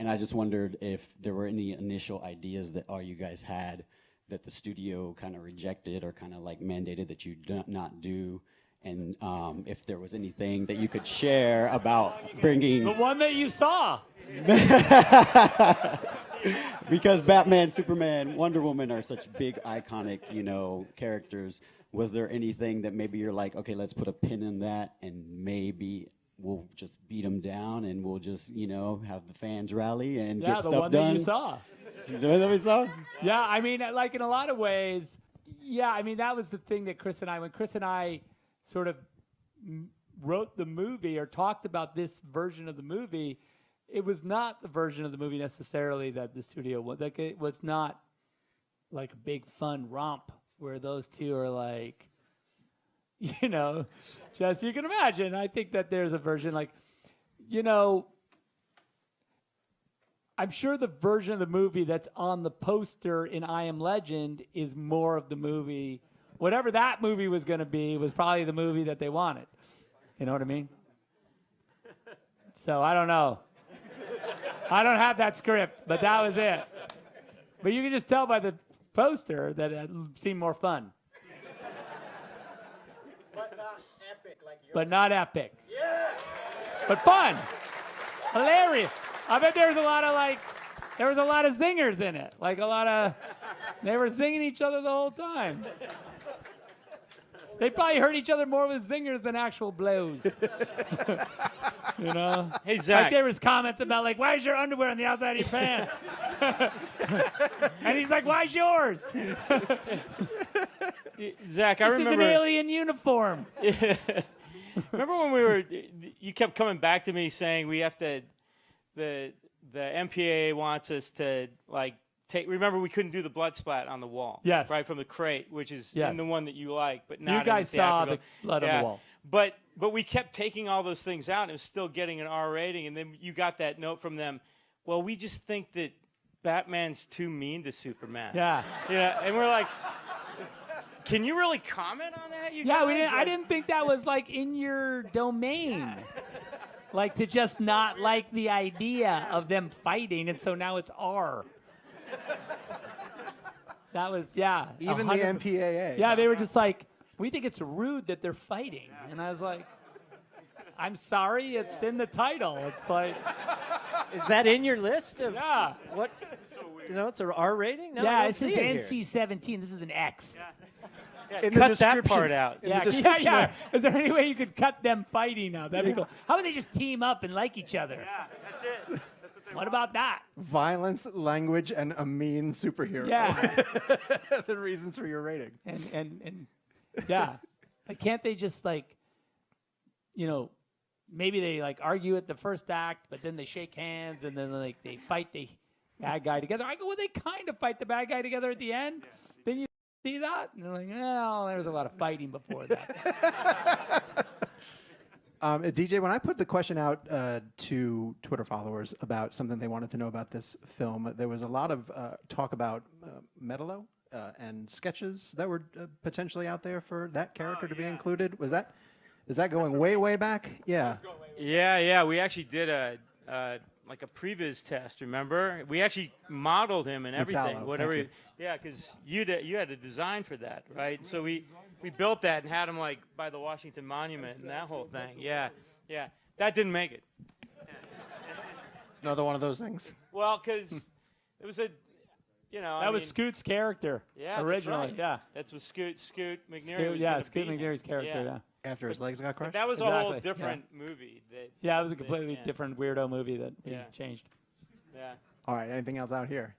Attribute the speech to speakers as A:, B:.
A: And I just wondered if there were any initial ideas that all you guys had that the studio kind of rejected or kind of like mandated that you not do, and if there was anything that you could share about bringing
B: The one that you saw.
A: because Batman, Superman, Wonder Woman are such big iconic, characters. Was there anything that maybe you're like, okay, let's put a pin in that, and maybe we'll just beat them down, and we'll just, have the fans rally and get stuff
B: one
A: done?
B: that you saw.
A: The one that we saw?
B: Yeah, I mean, like in a lot of ways, yeah, I mean, that was the thing that when Chris and I sort of wrote the movie or talked about this version of the movie, it was not the version of the movie necessarily that the studio was. Like, it was not like a big fun romp where those two are like, just you can imagine. I think that there's a version like, I'm sure the version of the movie that's on the poster in I Am Legend is more of the movie. Whatever that movie was going to be was probably the movie that they wanted. You know what I mean? So I don't know. I don't have that script, but that was it. But you can just tell by the poster that it seemed more fun.
C: But not epic like yours.
B: But not epic.
C: Yeah.
B: But fun. Hilarious. I bet there was a lot of zingers in it. Like they were zinging each other the whole time. They probably hurt each other more with zingers than actual blows.
D: Hey, Zach.
B: Like there was comments about like, why is your underwear on the outside of your pants? And he's like, why's yours?
D: Zach, I remember.
B: This is an alien uniform.
D: Remember when you kept coming back to me saying we have to, the MPAA wants us to like remember we couldn't do the blood splat on the wall.
B: Yes.
D: Right, from the crate, which is
B: Yes.
D: in the one that you like, but not
B: You guys
D: in the
B: saw
D: theatrical.
B: the blood on the wall.
D: But we kept taking all those things out and it was still getting an R rating, and then you got that note from them, well, we just think that Batman's too mean to Superman.
B: Yeah.
D: Yeah, and we're like, can you really comment on that?
B: Yeah, I didn't think that was like in your domain. Like to just not like the idea of them fighting, and so now it's R. That was, yeah.
E: Even the
B: 100%.
E: MPAA.
B: Yeah, they were just like, we think it's rude that they're fighting. And I was like, I'm sorry, it's in the title. It's like,
C: Is that in your list of
B: yeah.
C: what? It's an R rating? No, I
B: Yeah,
C: don't
B: it
C: see
B: says
C: it here.
B: NC-17. This is an X.
D: Yeah,
E: In the
D: cut that
E: description.
D: part out.
E: In
B: Yeah,
E: the
B: yeah,
E: description,
B: yeah. Is there any way you could cut them fighting out? That'd be cool. How about they just team up and like each other?
D: Yeah, that's it.
B: What about that?
E: Violence, language, and a mean superhero.
B: Yeah.
E: The reasons for your rating.
B: And yeah. Like, can't they just like, maybe they like argue at the first act, but then they shake hands and then like they fight the bad guy together. I go, well, they kind of fight the bad guy together at the end. Then you see that? And they're like, well, there was a lot of fighting before that.
E: DJ, when I put the question out to Twitter followers about something they wanted to know about this film, there was a lot of talk about Metalo and sketches that were potentially out there for that character to be included. Is that going way, way back? Yeah.
D: Yeah. We actually did a previs test. Remember? We actually modeled him and everything.
E: Metallo,
D: Whatever.
E: thank
D: Yeah, because you had a design for that, right? So we built that and had him like by the Washington Monument and that whole thing. Yeah. That didn't make it.
E: It's another one of those things.
D: Well, because it was a,
B: That was Scoot's character.
D: Yeah,
B: Originally.
D: that's right.
B: Yeah.
D: That's what Scoot McNairy
B: Scoot,
D: was
B: yeah,
D: gonna
B: Scoot
D: be him.
B: McNairy's character. Yeah.
E: After his legs got crushed?
D: That was a whole
B: Exactly,
D: different movie.
B: Yeah, it was a completely different weirdo movie that he changed.
D: Yeah.
E: All right, anything else out here?